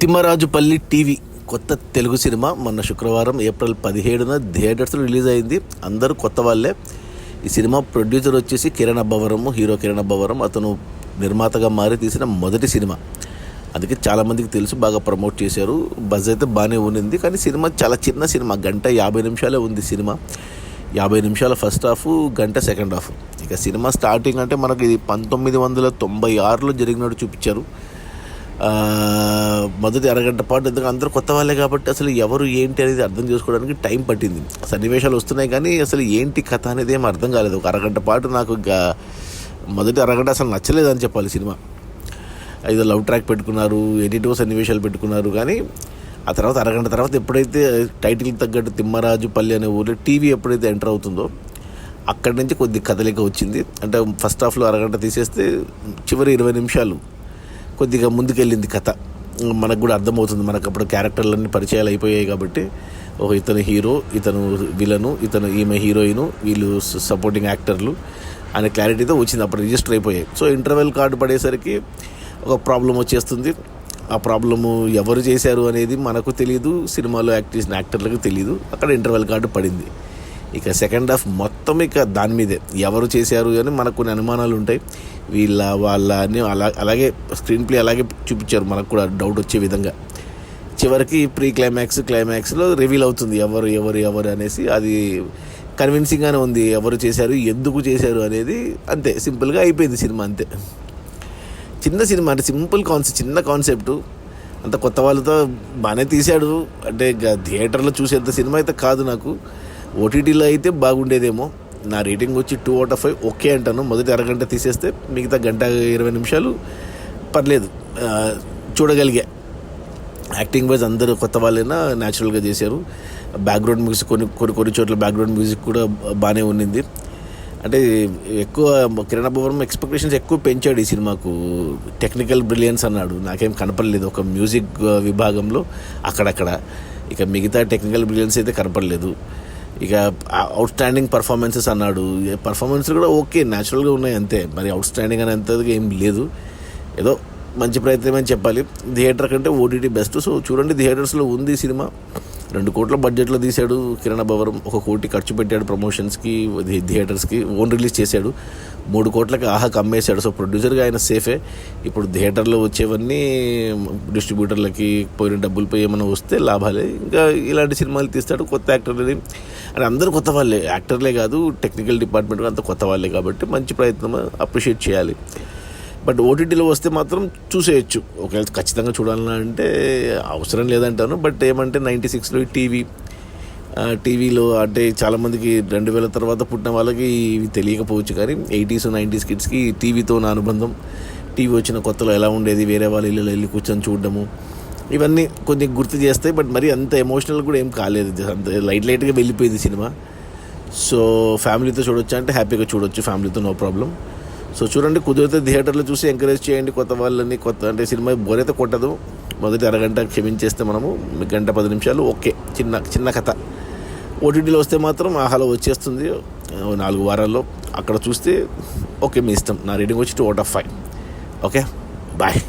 Thimmarajupalli TV కొత్త Telugu cinema మొన్న శుక్రవారం ఏప్రిల్ 17న థియేటర్స్లో రిలీజ్ అయింది. అందరూ కొత్త వాళ్ళే. ఈ సినిమా ప్రొడ్యూసర్ వచ్చేసి కిరణ్ అబ్బవరం, హీరో కిరణ్ అబ్బవరం. అతను నిర్మాతగా మారి తీసిన మొదటి సినిమా, అందుకే చాలామందికి తెలుసు, బాగా ప్రమోట్ చేశారు. బజ్ అయితే బాగానే ఉన్నింది. కానీ సినిమా చాలా చిన్న సినిమా, 1:50 ఉంది సినిమా. 50 నిమిషాల ఫస్ట్ హాఫ్, గంట సెకండ్ హాఫ్. ఇక సినిమా స్టార్టింగ్ అంటే మనకి ఇది 1996లో జరిగినట్టు చూపించారు. మొదటి అరగంట పాటు, ఎందుకంటే అందరూ కొత్త వాళ్ళే కాబట్టి అసలు ఎవరు ఏంటి అనేది అర్థం చేసుకోవడానికి టైం పట్టింది. సన్నివేశాలు వస్తున్నాయి కానీ అసలు ఏంటి కథ అనేది ఏం అర్థం కాలేదు. ఒక అరగంట పాటు నాకు మొదటి అరగంట అసలు నచ్చలేదు అని చెప్పాలి. సినిమా ఏదో లవ్ ట్రాక్ పెట్టుకున్నారు, ఎడిటివ్ సన్నివేశాలు పెట్టుకున్నారు. కానీ ఆ తర్వాత అరగంట తర్వాత ఎప్పుడైతే టైటిల్ తగ్గట్టు తిమ్మరాజుపల్లి అనే ఊళ్ళో టీవీ ఎప్పుడైతే ఎంటర్ అవుతుందో అక్కడి నుంచి కొద్ది కదలిక వచ్చింది. అంటే ఫస్ట్ హాఫ్లో అరగంట తీసేస్తే చివరి 20 నిమిషాలు కొద్దిగా ముందుకెళ్ళింది కథ. మనకు కూడా అర్థమవుతుంది, మనకు అప్పుడు క్యారెక్టర్లన్నీ పరిచయాలు అయిపోయాయి కాబట్టి ఇతను హీరో, ఇతను విలను, ఈమె హీరోయిన్, వీళ్ళు సపోర్టింగ్ యాక్టర్లు అనే క్లారిటీతో వచ్చింది. అప్పుడు రిజిస్టర్ అయిపోయాయి. సో ఇంటర్వెల్ కార్డు పడేసరికి ఒక ప్రాబ్లం వచ్చేస్తుంది. ఆ ప్రాబ్లము ఎవరు చేశారు అనేది మనకు తెలియదు, సినిమాలో యాక్ట్ చేసిన యాక్టర్లకు తెలియదు. అక్కడ ఇంటర్వెల్ కార్డు పడింది. ఇక సెకండ్ హాఫ్ మొత్తం ఇక దాని మీదే, ఎవరు చేశారు అని మనకు కొన్ని అనుమానాలు ఉంటాయి. వాళ్ళ అని అలాగే స్క్రీన్ ప్లే అలాగే చూపించారు, మనకు కూడా డౌట్ వచ్చే విధంగా. చివరికి ప్రీ క్లైమాక్స్లో రివీల్ అవుతుంది ఎవరు ఎవరు ఎవరు అనేసి. అది కన్విన్సింగ్గానే ఉంది, ఎవరు చేశారు, ఎందుకు చేశారు అనేది. అంతే సింపుల్గా అయిపోయింది సినిమా, అంతే. చిన్న సినిమా అంటే సింపుల్ కాన్సెప్ట్, చిన్న కాన్సెప్ట్, అంత కొత్త వాళ్ళతో బాగానే తీశాడు. అంటే థియేటర్లో చూసేంత సినిమా అయితే కాదు. నాకు ఓటీటీలో అయితే బాగుండేదేమో. నా రేటింగ్ వచ్చి 2/5 ఓకే అంటాను. మొదటి అరగంట తీసేస్తే మిగతా 1:20 నిమిషాలు పర్లేదు, చూడగలిగా. యాక్టింగ్ వైజ్ అందరూ కొత్త వాళ్ళైనా న్యాచురల్గా చేశారు. బ్యాక్గ్రౌండ్ మ్యూజిక్ కొన్ని చోట్ల బ్యాక్గ్రౌండ్ మ్యూజిక్ కూడా బాగానే ఉన్నింది. అంటే ఎక్కువ కిరణ్ అబ్బవరం ఎక్స్పెక్టేషన్స్ ఎక్కువ పెంచాడు ఈ సినిమాకు. టెక్నికల్ బ్రిలియన్స్ అన్నాడు, నాకేం కనపడలేదు ఒక మ్యూజిక్ విభాగంలో అక్కడక్కడ. ఇక మిగతా టెక్నికల్ బ్రిలియన్స్ అయితే కనపడలేదు. ఇక అవుట్ స్టాండింగ్ పర్ఫార్మెన్సెస్ అన్నాడు, పర్ఫార్మెన్స్ కూడా ఓకే, న్యాచురల్గా ఉన్నాయి అంతే. మరి అవుట్ స్టాండింగ్ అనేంతగా ఏం లేదు. ఏదో మంచి ప్రయత్నం అని చెప్పాలి. థియేటర్ కంటే ఓటీటీ బెస్ట్. సో చూడండి, థియేటర్స్లో ఉంది సినిమా. 2 కోట్ల బడ్జెట్లో తీశాడు కిరణ్ అబ్బవరం. 1 కోటి ఖర్చు పెట్టాడు ప్రమోషన్స్కి, థియేటర్స్కి. ఓన్ రిలీజ్ చేశాడు. 3 కోట్లకి ఆహాకి అమ్మేశాడు. సో ప్రొడ్యూసర్గా ఆయన సేఫే. ఇప్పుడు థియేటర్లో వచ్చేవన్నీ డిస్ట్రిబ్యూటర్లకి పోయిన డబ్బులు పోయి ఏమైనా వస్తే లాభాలే. ఇంకా ఇలాంటి సినిమాలు తీస్తాడు. కొత్త యాక్టర్లని అంటే అందరూ కొత్త వాళ్ళే, యాక్టర్లే కాదు, టెక్నికల్ డిపార్ట్మెంట్ అంతా కొత్త వాళ్ళే కాబట్టి మంచి ప్రయత్నం, అప్రిషియేట్ చేయాలి. బట్ ఓటీటీలో వస్తే మాత్రం చూసేయచ్చు. ఒకవేళ ఖచ్చితంగా చూడాలని అంటే అవసరం లేదంటాను. బట్ ఏమంటే 96లో టీవీలో అంటే చాలామందికి 2000 తర్వాత పుట్టిన వాళ్ళకి ఇవి తెలియకపోవచ్చు. కానీ 80s 90s కిడ్స్కి టీవీతో నా అనుబంధం, టీవీ వచ్చిన కొత్తలో ఎలా ఉండేది, వేరే వాళ్ళ ఇళ్ళలో వెళ్ళి కూర్చొని చూడడము, ఇవన్నీ కొన్ని గుర్తు చేస్తాయి. బట్ మరి అంత ఎమోషనల్ కూడా ఏం కాలేదు, అంత లైట్గా వెళ్ళిపోయింది సినిమా. సో ఫ్యామిలీతో చూడొచ్చు అంటే హ్యాపీగా చూడొచ్చు, ఫ్యామిలీతో నో ప్రాబ్లం. సో చూడండి, కుదిరితే థియేటర్లో చూసి ఎంకరేజ్ చేయండి కొత్త వాళ్ళని. అంటే సినిమా బోర్ అయితే కొట్టదు. మొదటి అరగంట క్షమించేస్తే మనము 1:10 నిమిషాలు ఓకే, చిన్న కథ. ఓటీటీలో వస్తే మాత్రం ఆహాలో వచ్చేస్తుంది 4 వారాల్లో. అక్కడ చూస్తే ఓకే, మీ ఇష్టం. నా రేటింగ్ వచ్చి 2/5. Okay, bye.